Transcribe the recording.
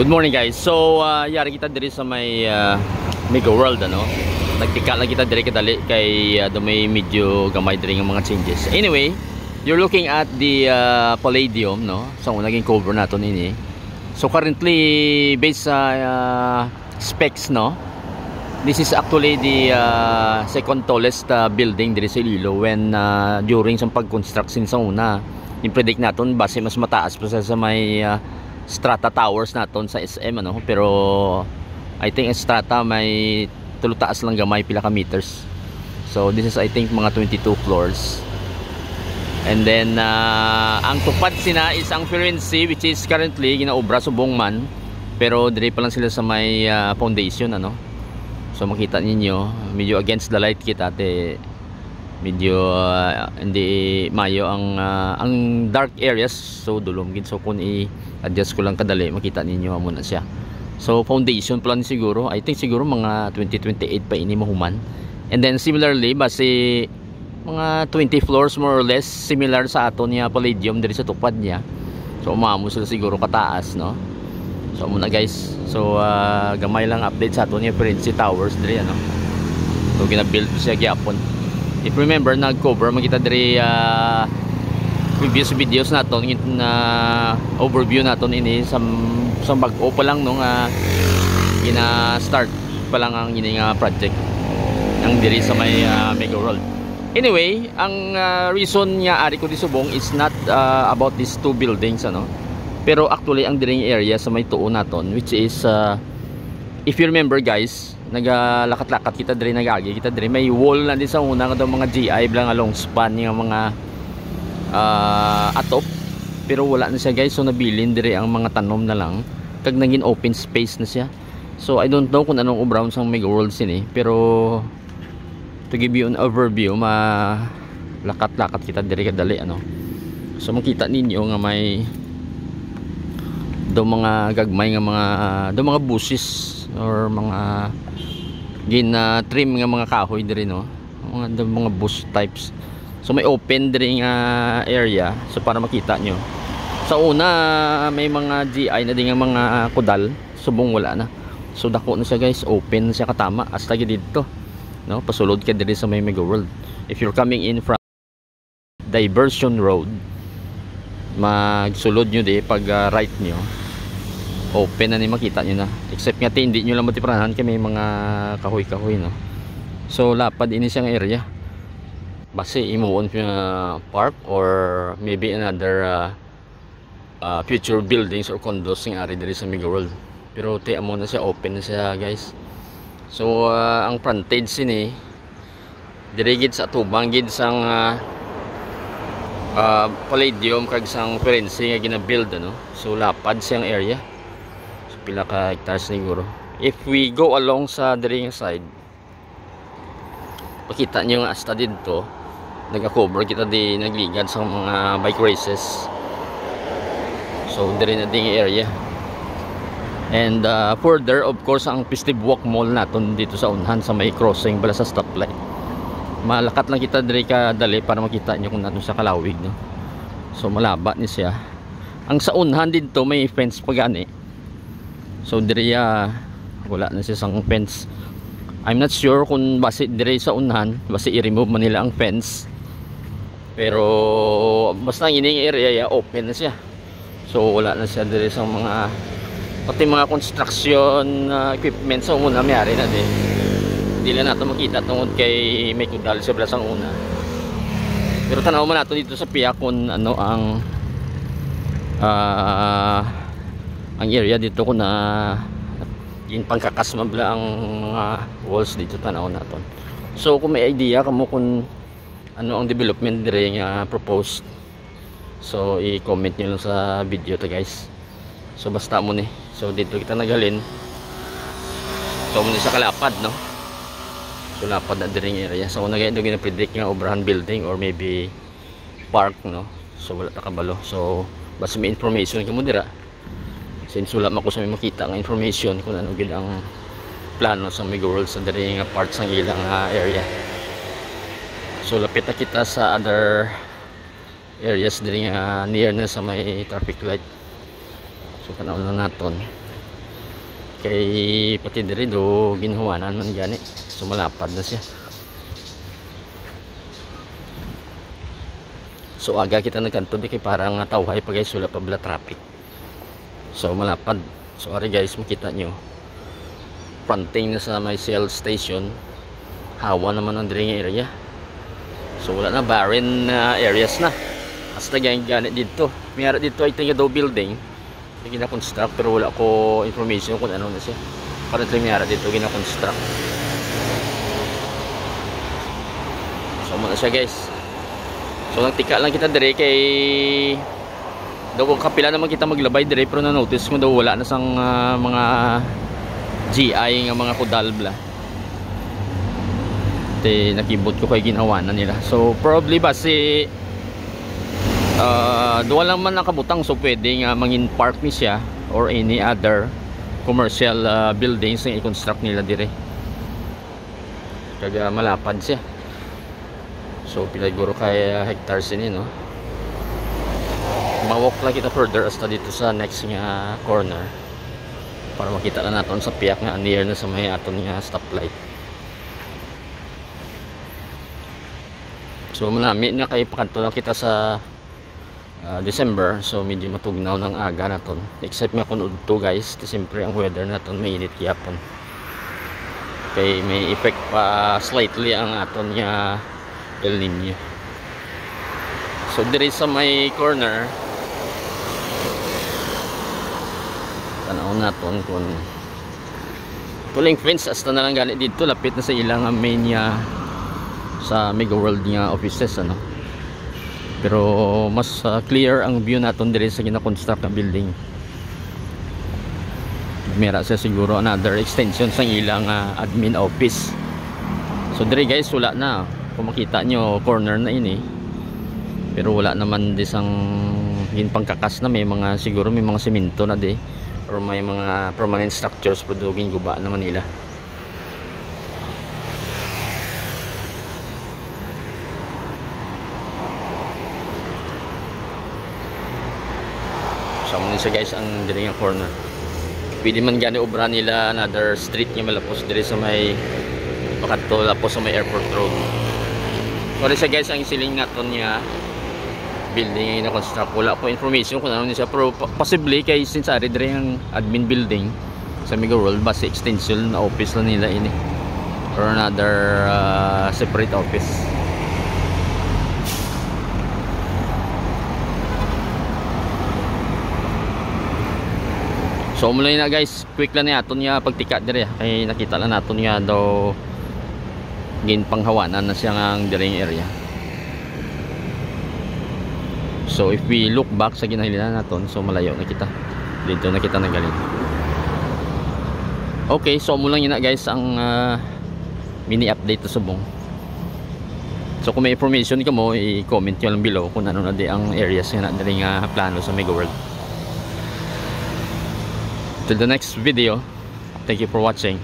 Good morning guys. So yari kita diri sa may Mega World ano. Nagtika lang kita diri kadali kay may medyo gamay diri ng mga changes. Anyway, you're looking at the Palladium no. So naging cover naton ini. So currently based sa specs no. This is actually the second tallest building diri sa Iloilo when during sa pag-construction sa una. Yung-predict naton base mas mataas pa sa may Strata Towers naton sa SM ano, pero I think Strata may tulutaas lang gamay pila ka meters. So this is I think mga 22 floors. And then ang tupad sina is ang Firenze which is currently ginaobra subong man, pero dire pa lang sila sa may foundation ano. So makita ninyo medyo against the light kita te medyo hindi mayo ang dark areas, so dulom gid. So kung i-adjust ko lang kadali makita ninyo muna siya. So foundation plan siguro I think siguro mga 2028 pa ini mahuman. And then similarly base mga 20 floors more or less similar sa aton niya Palladium diri sa tupad niya. So umamo sila siguro kataas no. So muna guys, so gamay lang update sa aton niya Firenze Towers diri ano. So gina-build siya gyapon. If remember, nag-cover makita diri previous videos naton na overview naton ini sa bag-o pa lang nung gina-start pa lang ang ini nga project ang diri sa may Mega World. Anyway, ang reason nga ari ko di subong is not about these two buildings ano. Pero actually ang diri area sa may tuo naton which is if you remember guys, nagalakat-lakat kita diri nagagi kita diri may wall na din sa una nga daw mga GI bilang long span nga mga atop, pero wala na siya guys. So nabilin diri ang mga tanom na lang kag naging open space na siya. So I don't know kung anong obrown sa Mega World sini, pero to give you an overview lakat-lakat kita diri kadali ano. So makita ninyo nga may daw mga gagmay nga mga bushes or mga trim nga mga kahoy diri no, mga bush types. So may open diri nga area so para makita nyo. Sa una may mga GI na din nga mga kudal, subong wala na. So dako na siya guys, open na siya katama as lagi dito no, pasulod ka diri sa may Mega World. If you're coming in from Diversion Road, magsulod nyo di pag right nyo, open na ni makita nyo na, except nga hindi nyo lang matiprahan kaya may mga kahoy-kahoy no. So lapad ini siyang area base imuon siya park or maybe another future buildings or condos ng ari diri sa Mega World. Pero tiyan mo na siya, open na siya guys. So ang frontage ini diri gid sa tubang gid sang Palladium kag sang Firenze nga gina-build ano. So lapad siyang area, pila ka hectares siguro. If we go along sa diri nga side, makita nyo nga hasta dito nagka-cover kita di nagligad sa mga bike races. So diri na ding area. And further of course ang Festive Walk Mall naton dito sa unhan sa may crossing bala sa stoplight. Malakat lang kita diri ka dali para makita nyo kung naton sa kalawig no. So malaba ni siya. Ang sa unhan dito may fence pa gani. So diri wala na siya sang fence. I'm not sure kung base diri sa unhan base i-remove man nila ang fence, pero basta ang ining area open na siya. So wala na siya diri sa mga pati mga construction equipment sa una mayari na din. Hindi na nato makita tungod kay may kudal sa blasang una. Pero tanaw man nato dito sa piya kung ano ang area dito ko na yung pangkakasmabla ang mga walls dito tanaw naton. So kung may idea kamo kung ano ang development dire nga proposed, so i-comment nyo lang sa video to guys. So basta mo ni, so dito kita nagalin, so mo ni sa kalapad no. So lapad na dire nga area. So kung nag-predict nga obrahan building or maybe park no, so wala ta kabalo. So basta may information kamo dira, since wala man ko sa may makita nga information kung ano gid ang plano sa Mega World sa diri nga parts ng ilang area. So lapit na kita sa other areas diri nga near na sa may traffic light. So tanaw na naton Kay pati diri do ginhuwanan man gani. So malapad na siya. So aga kita nagkanto di kay parang tawhay pa guys, wala pa bala traffic. So malapad. So ari guys, makita nyo fronting na sa may Shell station. Hawa naman ang diri nga area. So wala na, barren areas na. Hasta gani dito. Mayara dito ay tinga daw building. Gina-construct pero wala ko information kung ano na siya. Currently mayara dito gina-construct. So muna siya guys. So nagtika lang kita dire kay daw kapila naman kita maglabay dire, pero na-notice ko daw wala na sang mga GI nga mga kudalbla. Te nakibot ko kay ginawa na nila. So probably base duwa lang man nakabutang, so pwede nga mangin park ni siya or any other commercial buildings na i-construct nila dire. Kaga malapad siya. So pinaguro kay hectares ini no. Mawalk lang kita further hasta dito sa next nga corner para makita na natin sa piyak nga near na sa may aton nga stoplight. So manami na kay pakanto lang kita sa December, so medyo matugnaw ng aga naton, except nga kung udto guys, siyempre ang weather naton mainit yapon, kay may effect pa slightly ang aton nga El Nino. So diri sa may corner tanaw naton kung tuling fence hasta na lang gani dito, lapit na sa ilang main nga sa Mega World nga offices ano. Pero mas clear ang view naton dire sa gina-construct na building. Mera siya siguro another extension sa ilang admin office. So dire guys wala na, kung makita nyo corner na ini, pero wala naman disang yun pangkakas na, may mga siguro may mga semento na di or may mga permanent structures pudugin guba naman nila. So muna siya guys ang diri nga corner. Pwede man gani obra nila another street nga malapos diri sa may pakadto lapos sa may airport road. So siya guys ang siling naton nga building nga na-construct. Wala po information kung ano siya, pero possibly kay since ari diri ang admin building sa Mega World, base extension na office lang nila ini or another separate office. So mula na guys, quick lang naton nga pagtika dire kay nakita lang naton nga daw gin panghawanan na siya ang diring area. So if we look back sa ginahilinan naton, so malayo na kita. Dito na kita nagaling. Okay, so mula yun na guys ang mini update to Subong. So kung may information ka mo, i-comment nyo lang below kung ano na di ang areas nga na diring plano sa Mega World. Till the next video, thank you for watching.